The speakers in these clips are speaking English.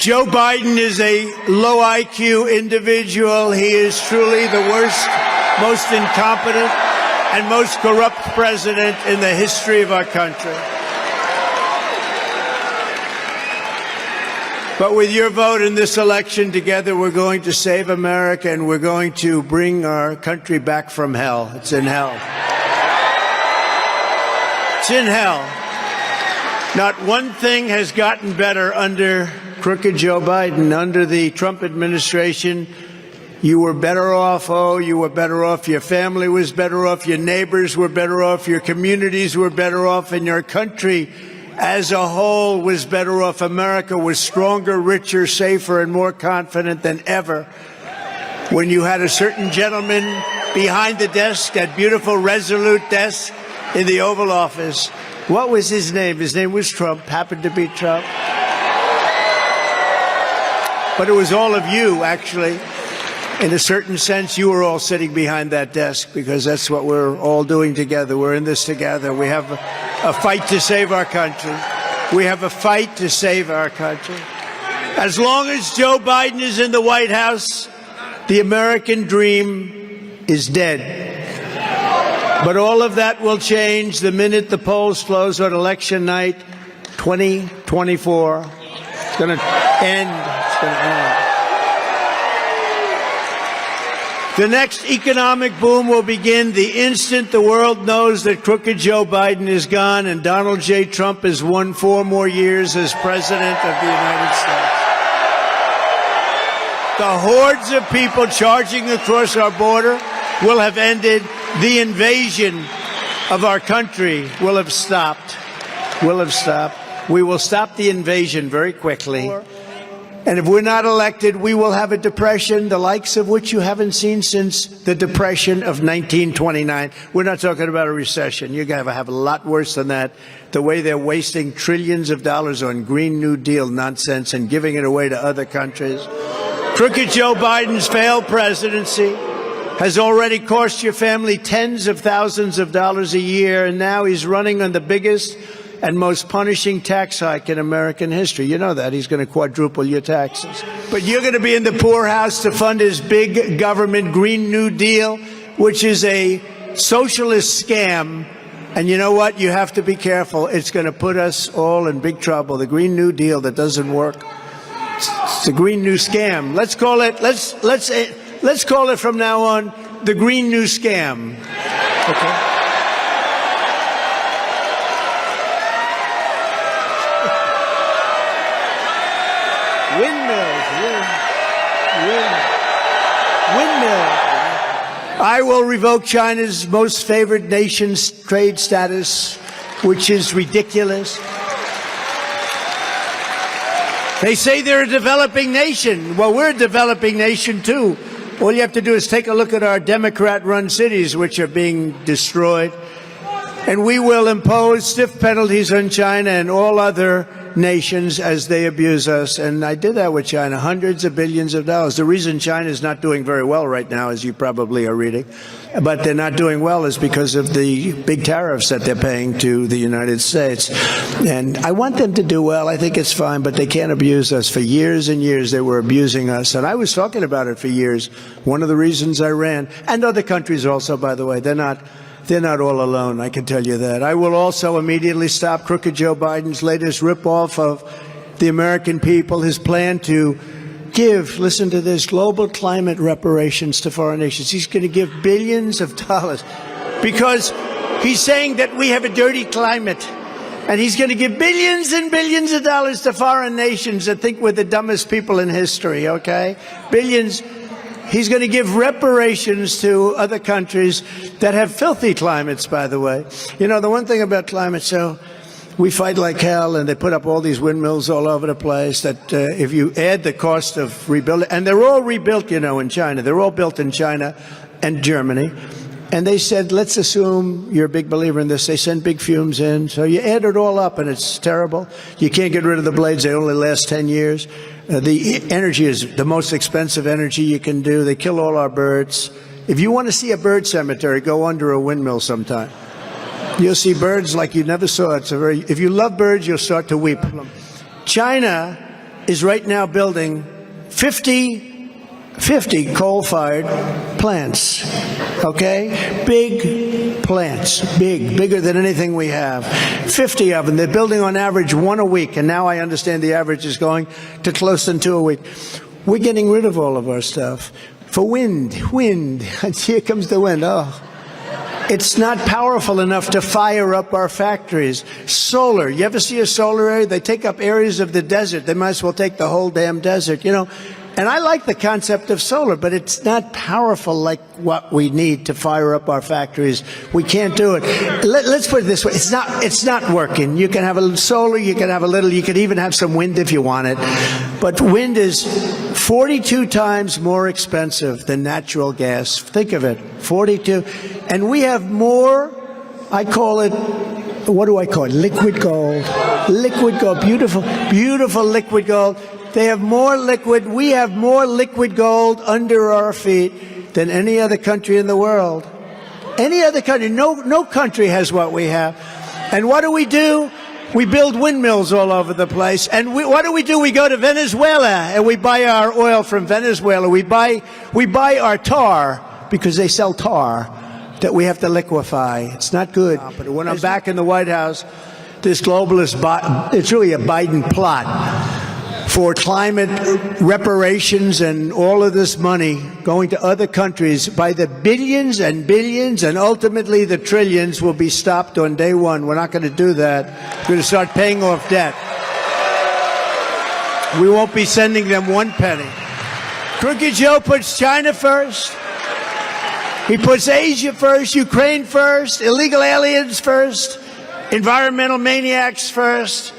Joe Biden is a low IQ individual. He is truly the worst, most incompetent, and most corrupt president in the history of our country. But with your vote in this election, together we're going to save America, and we're going to bring our country back from hell. It's in hell. It's in hell. Not one thing has gotten better under crooked Joe Biden. Under the Trump administration, you were better off. Oh, you were better off. Your family was better off. Your neighbors were better off. Your communities were better off. And your country as a whole was better off. America was stronger, richer, safer, and more confident than ever. When you had a certain gentleman behind the desk, that beautiful, resolute desk in the Oval Office. What was his name? His name was Trump. Happened to be Trump. But it was all of you, actually. In a certain sense, you were all sitting behind that desk because that's what we're all doing together. We're in this together. We have a fight to save our country. We have a fight to save our country. As long as Joe Biden is in the White House, the American dream is dead. But all of that will change the minute the polls close on election night 2024. It's going to end. It's going to end. The next economic boom will begin the instant the world knows that crooked Joe Biden is gone and Donald J. Trump has won 4 more years as President of the United States. The hordes of people charging across our border will have ended. The invasion of our country will have stopped. Will have stopped. We will stop the invasion very quickly. And if we're not elected, we will have a depression, the likes of which you haven't seen since the Depression of 1929. We're not talking about a recession. You're going to have a lot worse than that. The way they're wasting trillions of dollars on Green New Deal nonsense and giving it away to other countries. Crooked Joe Biden's failed presidency has already cost your family tens of thousands of dollars a year, and now he's running on the biggest and most punishing tax hike in American history. You know that. He's going to quadruple your taxes. But you're going to be in the poorhouse to fund his big government Green New Deal, which is a socialist scam. And you know what? You have to be careful. It's going to put us all in big trouble. The Green New Deal that doesn't work. It's a Green New Scam. Let's call it, let's call it from now on the Green New Scam. Okay? Windmills. I will revoke China's most favored nation's trade status, which is ridiculous. They say they're a developing nation. Well, we're a developing nation, too. All you have to do is take a look at our Democrat-run cities, which are being destroyed. And we will impose stiff penalties on China and all other nations as they abuse us. And I did that with China, hundreds of billions of dollars. The reason China is not doing very well right now, as you probably are reading, but they're not doing well is because of the big tariffs that they're paying to the United States. And I want them to do well. I think it's fine, but they can't abuse us. For years and years, they were abusing us. And I was talking about it for years. One of the reasons I ran, and other countries also, by the way, they're not all alone, I can tell you that. I will also immediately stop crooked Joe Biden's latest ripoff of the American people, his plan to give, listen to this, global climate reparations to foreign nations. He's going to give billions of dollars because he's saying that we have a dirty climate. And he's going to give billions and billions of dollars to foreign nations that think we're the dumbest people in history, okay? Billions. He's going to give reparations to other countries that have filthy climates, by the way. You know, the one thing about climate, so we fight like hell, and they put up all these windmills all over the place that if you add the cost of rebuilding, and they're all rebuilt, you know, in China. They're all built in China and Germany. And they said, let's assume you're a big believer in this. They send big fumes in. So you add it all up, and it's terrible. You can't get rid of the blades. They only last 10 years. The energy is the most expensive energy you can do. They kill all our birds. If you want to see a bird cemetery, go under a windmill sometime. You'll see birds like you never saw. If you love birds, you'll start to weep. China is right now building 50 coal-fired plants, okay? Big plants, bigger than anything we have. 50 of them. They're building on average one a week, and now I understand the average is going to close than two a week. We're getting rid of all of our stuff. For wind, and here comes the wind, It's not powerful enough to fire up our factories. Solar, you ever see a solar area? They take up areas of the desert. They might as well take the whole damn desert, you know. And I like the concept of solar, but it's not powerful like what we need to fire up our factories. We can't do it. Let's put it this way. It's not working. You can have a little solar, you can have a little, you can even have some wind if you want it. But wind is 42 times more expensive than natural gas. Think of it, 42. And we have more, I call it, what do I call it? Liquid gold. Liquid gold, beautiful, beautiful liquid gold. They have more liquid. We have more liquid gold under our feet than any other country in the world. Any other country. No country has what we have. And what do? We build windmills all over the place. And what do? We go to Venezuela and we buy our oil from Venezuela. We buy our tar because they sell tar that we have to liquefy. It's not good. But when I'm back in the White House, this globalist, it's really a Biden plot for climate reparations and all of this money going to other countries by the billions and billions and ultimately the trillions will be stopped on day one. We're not going to do that. We're going to start paying off debt. We won't be sending them one penny. Crooked Joe puts China first. He puts Asia first, Ukraine first, illegal aliens first, environmental maniacs first.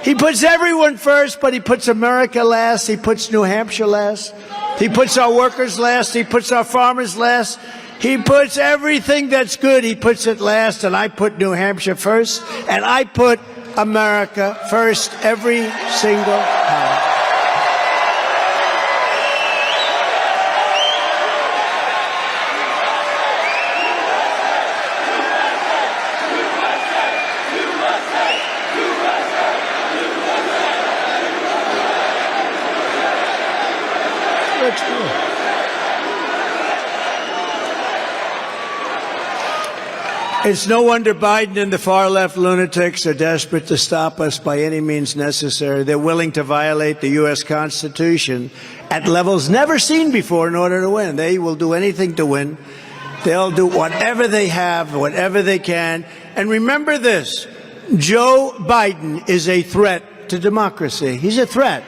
He puts everyone first, but he puts America last. He puts New Hampshire last. He puts our workers last. He puts our farmers last. He puts everything that's good. He puts it last. And I put New Hampshire first. And I put America first every single time. It's no wonder Biden and the far-left lunatics are desperate to stop us by any means necessary. They're willing to violate the U.S. Constitution at levels never seen before in order to win. They will do anything to win. They'll do whatever they have, whatever they can. And remember this, Joe Biden is a threat to democracy. He's a threat.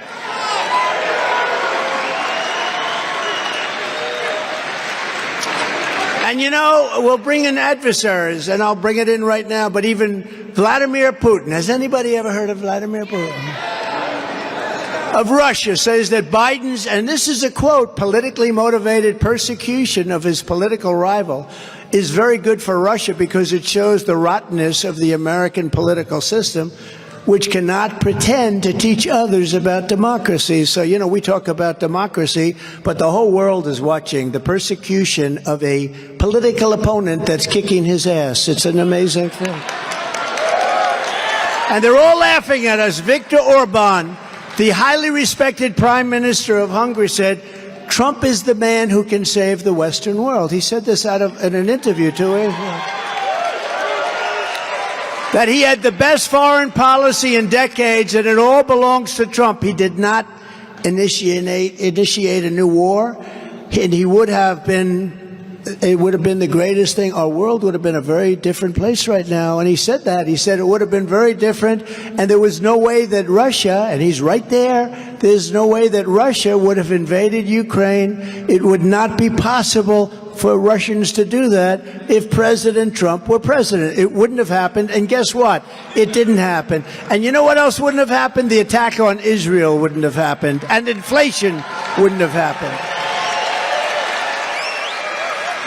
And you know, we'll bring in adversaries, and I'll bring it in right now, but even Vladimir Putin. Has anybody ever heard of Vladimir Putin? Of Russia says that Biden's, and this is a quote, politically motivated persecution of his political rival is very good for Russia because it shows the rottenness of the American political system, which cannot pretend to teach others about democracy. So, you know, we talk about democracy, but the whole world is watching the persecution of a political opponent that's kicking his ass. It's an amazing thing. And they're all laughing at us. Viktor Orban, the highly respected Prime Minister of Hungary, said, Trump is the man who can save the Western world. He said this in an interview to Israel. That he had the best foreign policy in decades and it all belongs to Trump. He did not initiate a new war, and he would have been, it would have been the greatest thing. Our world would have been a very different place right now. And he said that. He said it would have been very different, and there was no way that Russia, and he's right there, there's no way that Russia would have invaded Ukraine. It would not be possible for Russians to do that if President Trump were president. It wouldn't have happened, and guess what? It didn't happen. And you know what else wouldn't have happened? The attack on Israel wouldn't have happened, and inflation wouldn't have happened.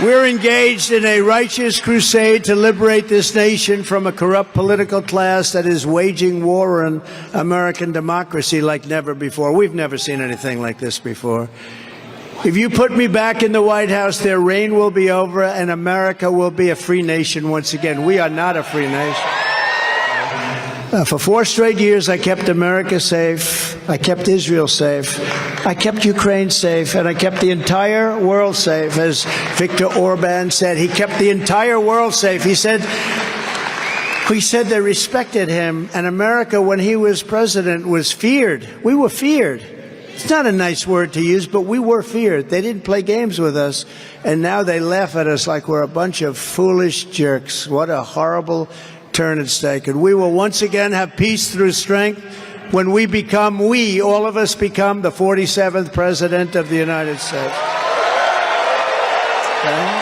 We're engaged in a righteous crusade to liberate this nation from a corrupt political class that is waging war on American democracy like never before. We've never seen anything like this before. If you put me back in the White House, their reign will be over and America will be a free nation once again. We are not a free nation. For 4 straight years, I kept America safe, I kept Israel safe, I kept Ukraine safe, and I kept the entire world safe. As Viktor Orban said, he kept the entire world safe. He said they respected him, and America, when he was president, was feared. We were feared. It's not a nice word to use, but we were feared. They didn't play games with us, and now they laugh at us like we're a bunch of foolish jerks. What a horrible turn it's taken. We will once again have peace through strength when all of us become the 47th President of the United States. Okay?